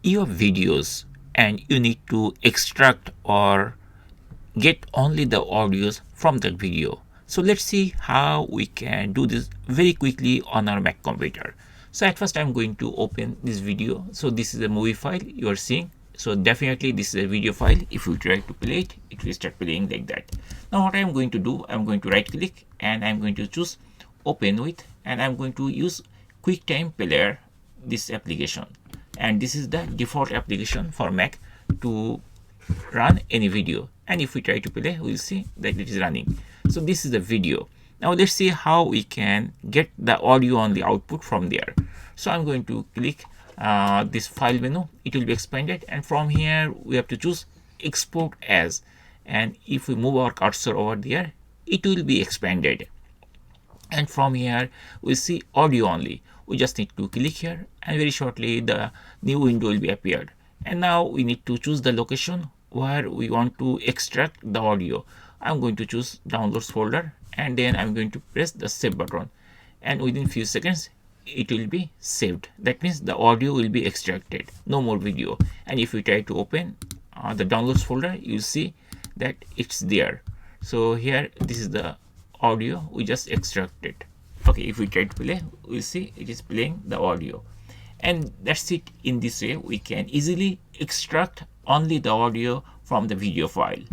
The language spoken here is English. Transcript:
your videos and you need to extract or get only the audios from that video. So let's see how we can do this very quickly on our Mac computer. So at first I'm going to open this video. So this is a movie file you are seeing. So definitely this is a video file. If you try to play it, it will start playing like that. Now what I'm going to do, I'm going to right click and I'm going to choose open with, and I'm going to use QuickTime Player, this application. And this is the default application for Mac to run any video. And if we try to play, we'll see that it is running. So this is the video. Now let's see how we can get the audio on the output from there. So I'm going to click this file menu. It will be expanded, and from here we have to choose export as, and if we move our cursor over there, it will be expanded. And from here we see audio only. We just need to click here, and very shortly the new window will be appeared. And now we need to choose the location where we want to extract the audio. I'm going to choose downloads folder, and then I'm going to press the save button, and within few seconds it will be saved. That means the audio will be extracted, no more video. And if we try to open the downloads folder, you see that it's there. So here, this is the audio we just extracted. Okay, if we try to play, we'll see it is playing the audio. And that's it. In this way we can easily extract only the audio from the video file.